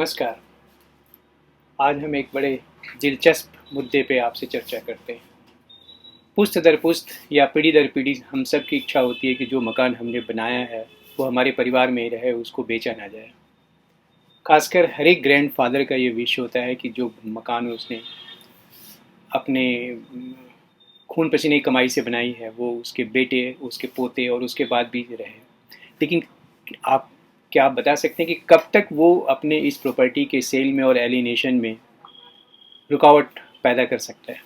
नमस्कार। आज हम एक बड़े दिलचस्प मुद्दे पे आपसे चर्चा करते हैं। पुश्त दर पुश्त या पीढ़ी दर पीढ़ी हम सब की इच्छा होती है कि जो मकान हमने बनाया है वो हमारे परिवार में ही रहे, उसको बेचा ना जाए। खासकर हर एक ग्रैंडफादर का ये विश होता है कि जो मकान उसने अपने खून पसीने की कमाई से बनाई है वो उसके बेटे, उसके पोते और उसके बाद भी रहे। लेकिन आप क्या आप बता सकते हैं कि कब तक वो अपने इस प्रॉपर्टी के सेल में और एलिनेशन में रुकावट पैदा कर सकता है?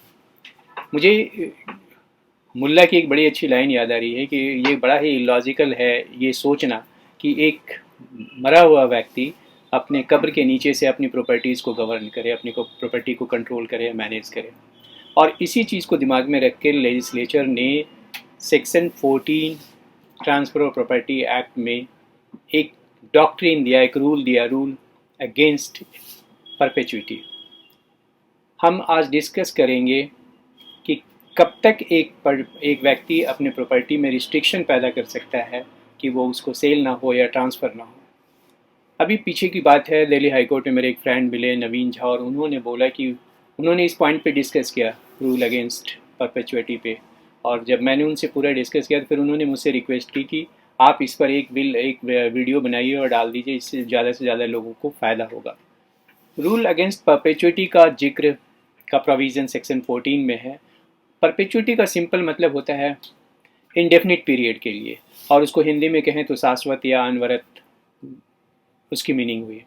मुझे मुल्ला की एक बड़ी अच्छी लाइन याद आ रही है कि ये बड़ा ही इलॉजिकल है ये सोचना कि एक मरा हुआ व्यक्ति अपने कब्र के नीचे से अपनी प्रॉपर्टीज़ को गवर्न करे, अपनी को प्रॉपर्टी को कंट्रोल करे, मैनेज करे। और इसी चीज़ को दिमाग में रख के लेजिस्लेचर ने section 14 transfer of property act में एक डॉक्ट्रिन दिया, एक रूल दिया, रूल अगेंस्ट परपेचुइटी। हम आज डिस्कस करेंगे कि कब तक एक व्यक्ति अपने प्रॉपर्टी में रिस्ट्रिक्शन पैदा कर सकता है कि वो उसको सेल ना हो या ट्रांसफ़र ना हो। अभी पीछे की बात है, दिल्ली हाई कोर्ट में मेरे एक फ्रेंड मिले नवीन झा, और उन्होंने बोला कि उन्होंने इस पॉइंट पे डिस्कस किया रूल अगेंस्ट परपेचुइटी पे। और जब मैंने उनसे पूरा डिस्कस किया तो फिर उन्होंने मुझसे रिक्वेस्ट की कि आप इस पर एक वीडियो बनाइए और डाल दीजिए, इससे ज़्यादा से ज़्यादा लोगों को फ़ायदा होगा। रूल अगेंस्ट परपेचुइटी का जिक्र का प्रोविज़न सेक्शन 14 में है। परपेचुइटी का सिंपल मतलब होता है इंडेफिनिट पीरियड के लिए, और उसको हिंदी में कहें तो शाश्वत या अनवरत उसकी मीनिंग हुई।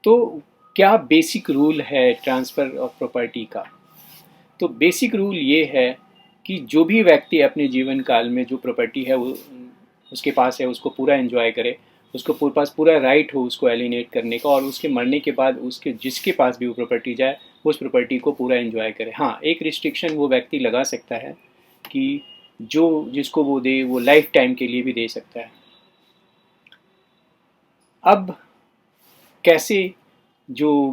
तो क्या बेसिक रूल है ट्रांसफ़र ऑफ प्रॉपर्टी का? तो बेसिक रूल ये है कि जो भी व्यक्ति अपने जीवन काल में जो प्रॉपर्टी है वो उसके पास है उसको पूरा एंजॉय करे, उसको पास पूरा राइट हो उसको एलिनेट करने का, और उसके मरने के बाद उसके जिसके पास भी वो प्रॉपर्टी जाए उस प्रॉपर्टी को पूरा एंजॉय करे। हाँ, एक रिस्ट्रिक्शन वो व्यक्ति लगा सकता है कि जो जिसको वो दे वो लाइफ टाइम के लिए भी दे सकता है। अब कैसे जो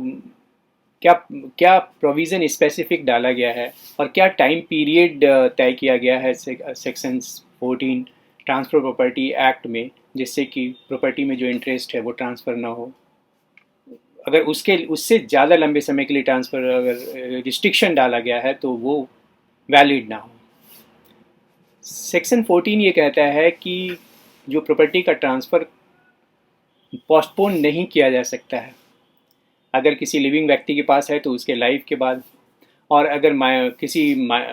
क्या क्या प्रोविज़न स्पेसिफिक डाला गया है और क्या टाइम पीरियड तय किया गया है सेक्शन 14 ट्रांसफ़र प्रॉपर्टी एक्ट में, जिससे कि प्रॉपर्टी में जो इंटरेस्ट है वो ट्रांसफ़र ना हो। अगर उसके उससे ज़्यादा लंबे समय के लिए ट्रांसफ़र अगर रिस्ट्रिक्शन डाला गया है तो वो वैलिड ना हो। सेक्शन 14 ये कहता है कि जो प्रॉपर्टी का ट्रांसफ़र पोस्टपोन नहीं किया जा सकता है। अगर किसी लिविंग व्यक्ति के पास है तो उसके लाइफ के बाद, और अगर किसी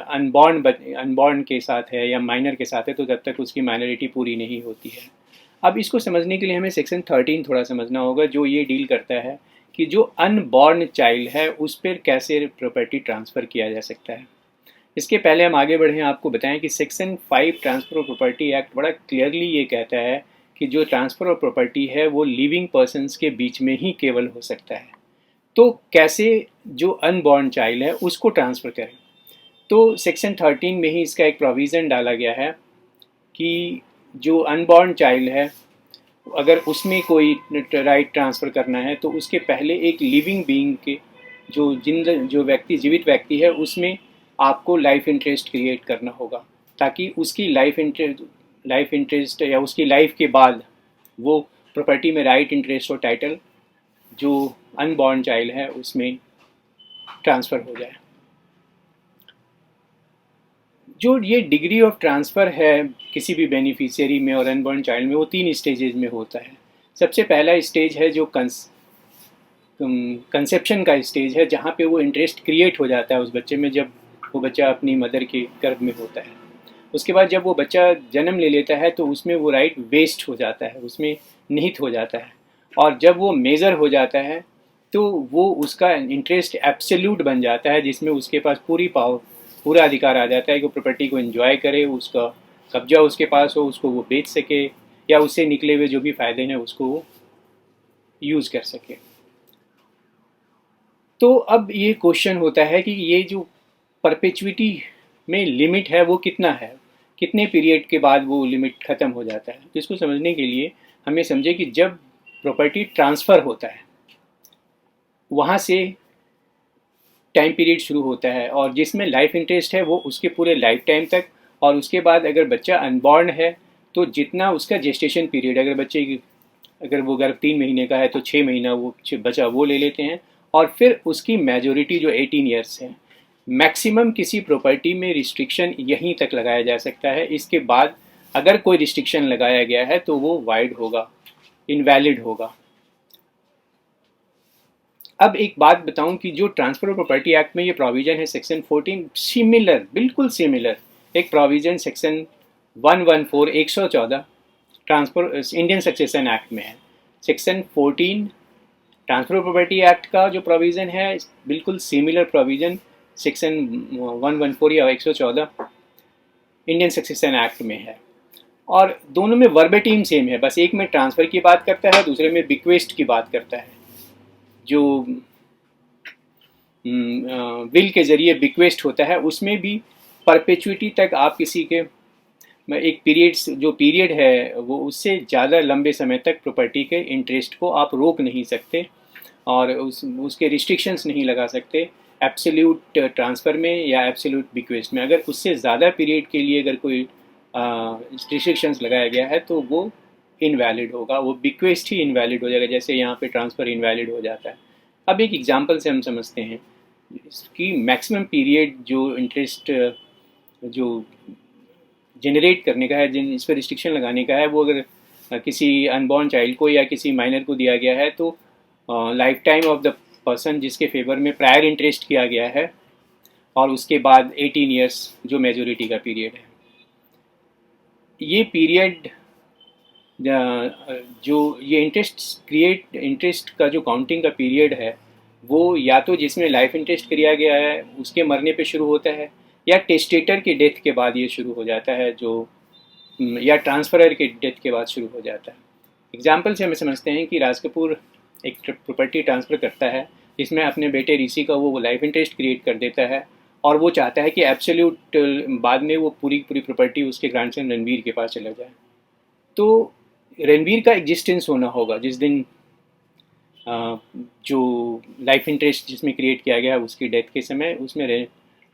अनबॉर्न के साथ है या माइनर के साथ है तो तब तक उसकी माइनॉरिटी पूरी नहीं होती है। अब इसको समझने के लिए हमें सेक्शन 13 थोड़ा समझना होगा, जो ये डील करता है कि जो अनबॉर्न चाइल्ड है उस पर कैसे प्रॉपर्टी ट्रांसफ़र किया जा सकता है। इसके पहले हम आगे बढ़ें, आपको बताएं कि section 5 transfer of property act बड़ा क्लियरली ये कहता है कि जो ट्रांसफ़र ऑफ प्रॉपर्टी है वो लिविंग पर्सनस के बीच में ही केवल हो सकता है। तो कैसे जो अनबॉर्न चाइल्ड है उसको ट्रांसफ़र करें? तो सेक्शन 13 में ही इसका एक प्रोविज़न डाला गया है कि जो अनबॉर्न चाइल्ड है अगर उसमें कोई राइट ट्रांसफ़र करना है तो उसके पहले एक लिविंग बीइंग के जो व्यक्ति जीवित व्यक्ति है उसमें आपको लाइफ इंटरेस्ट क्रिएट करना होगा, ताकि उसकी लाइफ इंटरेस्ट या उसकी लाइफ के बाद वो प्रॉपर्टी में राइट इंटरेस्ट और टाइटल जो अनबॉर्न चाइल्ड है उसमें ट्रांसफ़र हो जाए। जो ये डिग्री ऑफ ट्रांसफ़र है किसी भी बेनिफिशियरी में और अनबॉर्न चाइल्ड में, वो 3 स्टेजेस में होता है। सबसे पहला स्टेज है जो कंसेप्शन का स्टेज है, जहाँ पे वो इंटरेस्ट क्रिएट हो जाता है उस बच्चे में जब वो बच्चा अपनी मदर के गर्भ में होता है। उसके बाद जब वो बच्चा जन्म ले लेता है तो उसमें वो राइट वेस्ट हो जाता है, उसमें निहित हो जाता है, और जब वो मेजर हो जाता है तो वो उसका इंटरेस्ट एब्सोल्यूट बन जाता है, जिसमें उसके पास पूरा अधिकार आ जाता है कि वो प्रॉपर्टी को एंजॉय करे, उसका कब्जा उसके पास हो, उसको वो बेच सके या उससे निकले हुए जो भी फ़ायदे हैं उसको वो यूज़ कर सके। तो अब ये क्वेश्चन होता है कि ये जो परपेचुइटी में लिमिट है वो कितना है, कितने पीरियड के बाद वो लिमिट ख़त्म हो जाता है। तो इसको समझने के लिए हमें समझे कि जब प्रॉपर्टी ट्रांसफ़र होता है वहाँ से टाइम पीरियड शुरू होता है, और जिसमें लाइफ इंटरेस्ट है वो उसके पूरे लाइफ टाइम तक, और उसके बाद अगर बच्चा अनबॉर्न है तो जितना उसका जेस्टेशन पीरियड, अगर बच्चे की अगर वो गर्भ 3 महीने का है तो 6 महीना वो बचा वो ले लेते हैं, और फिर उसकी मेजोरिटी जो 18 ईयर्स है। मैक्सिमम किसी प्रॉपर्टी में रिस्ट्रिक्शन यहीं तक लगाया जा सकता है, इसके बाद अगर कोई रिस्ट्रिक्शन लगाया गया है तो वो वाइड होगा, इनवैलिड होगा। अब एक बात बताऊं कि जो ट्रांसफर ऑफ प्रॉपर्टी एक्ट में ये प्रोविजन है सेक्शन 14, सिमिलर, बिल्कुल सिमिलर एक provision section 114 114 transfer Indian succession act में है। Section 14 transfer of property act का जो प्रोविजन है, बिल्कुल सिमिलर प्रोविजन सेक्शन 114 या 114 इंडियन सक्सेशन एक्ट में है, और दोनों में वर्बेटिम सेम है, बस एक में ट्रांसफ़र की बात करता है, दूसरे में बिक्वेस्ट की बात करता है। जो विल के ज़रिए बिक्वेस्ट होता है उसमें भी परपेचुइटी तक आप किसी के एक पीरियड, जो पीरियड है वो उससे ज़्यादा लंबे समय तक प्रॉपर्टी के इंटरेस्ट को आप रोक नहीं सकते, और उसके रिस्ट्रिक्शंस नहीं लगा सकते एब्सोल्यूट ट्रांसफ़र में या एब्सोल्यूट बिक्वेस्ट में। अगर उससे ज़्यादा पीरियड के लिए अगर कोई रिस्ट्रिक्शंस लगाया गया है तो वो इनवैलिड होगा, वो बिक्वेस्ट ही इनवैलिड हो जाएगा, जैसे यहाँ पे ट्रांसफ़र इनवैलिड हो जाता है। अब एक एग्जांपल से हम समझते हैं इसकी मैक्सिमम पीरियड जो इंटरेस्ट जो जनरेट करने का है, जिन इस पर रिस्ट्रिक्शन लगाने का है, वो अगर किसी अनबॉर्न चाइल्ड को या किसी माइनर को दिया गया है तो life time of the person जिसके फेवर में प्रायर इंटरेस्ट किया गया है, और उसके बाद 18 ईयर्स जो मेजोरिटी का पीरियड है। ये पीरियड जो ये इंटरेस्ट का जो काउंटिंग का पीरियड है वो या तो जिसमें लाइफ इंटरेस्ट किया गया है उसके मरने पे शुरू होता है, या टेस्टेटर के डेथ के बाद ये शुरू हो जाता है, जो या ट्रांसफरर के डेथ के बाद शुरू हो जाता है। एग्जाम्पल से हमें समझते हैं कि राज कपूर एक प्रॉपर्टी ट्रांसफ़र करता है जिसमें अपने बेटे ऋषि का वो लाइफ इंटरेस्ट क्रिएट कर देता है, और वो चाहता है कि एब्सोल्यूट बाद में वो पूरी प्रॉपर्टी उसके ग्रैंडसन रणवीर के पास चला जाए। तो रणवीर का एग्जिस्टेंस होना होगा जिस दिन जो लाइफ इंटरेस्ट जिसमें क्रिएट किया गया है उसकी डेथ के समय उसमें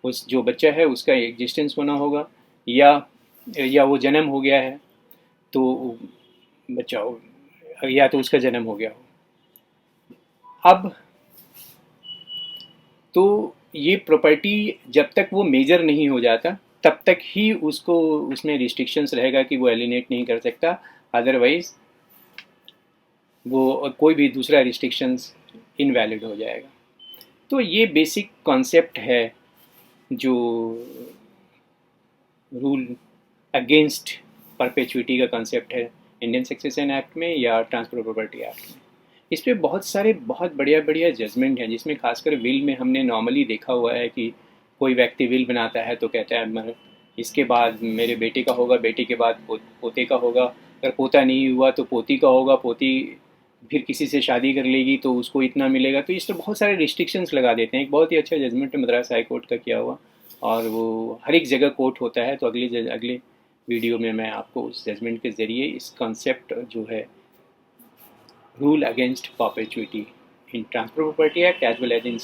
उस जो बच्चा है उसका एग्जिस्टेंस होना होगा, या वो जन्म हो गया है तो बच्चा हो, या तो उसका जन्म हो गया हो। अब तो ये प्रॉपर्टी जब तक वो मेजर नहीं हो जाता तब तक ही उसको उसमें रिस्ट्रिक्शंस रहेगा कि वो एलिनेट नहीं कर सकता, अदरवाइज वो कोई भी दूसरा रिस्ट्रिक्शंस इनवैलिड हो जाएगा। तो ये बेसिक कॉन्सेप्ट है जो रूल अगेंस्ट परपेचुइटी का कॉन्सेप्ट है इंडियन सक्सेशन एक्ट में या ट्रांसफर ऑफ प्रॉपर्टी एक्ट में। इस पर बहुत बढ़िया जजमेंट हैं, जिसमें खासकर विल में हमने नॉर्मली देखा हुआ है कि कोई व्यक्ति विल बनाता है तो कहता है इसके बाद मेरे बेटे का होगा, बेटे के बाद पोते का होगा, अगर पोता नहीं हुआ तो पोती का होगा, पोती फिर किसी से शादी कर लेगी तो उसको इतना मिलेगा। तो इस पर बहुत सारे रिस्ट्रिक्शंस लगा देते हैं। एक बहुत ही अच्छा जजमेंट है मद्रास हाई कोर्ट का किया हुआ, और वो हर एक जगह कोर्ट होता है। तो अगले वीडियो में मैं आपको उस जजमेंट के ज़रिए इस कॉन्सेप्ट जो है rule against perpetuity in transfer property act as well as in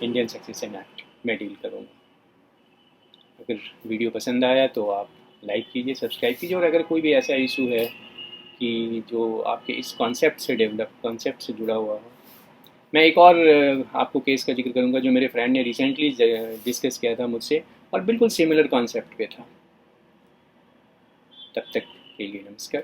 Indian succession act में डील करूँगा। अगर वीडियो पसंद आया तो आप लाइक कीजिए, सब्सक्राइब कीजिए, और अगर कोई भी ऐसा इशू है कि जो आपके इस कॉन्सेप्ट से जुड़ा हुआ हो। मैं एक और आपको केस का जिक्र करूंगा जो मेरे फ्रेंड ने रिसेंटली डिस्कस किया था मुझसे, और बिल्कुल सिमिलर कॉन्सेप्ट पे था। तब तक के लिए नमस्कार।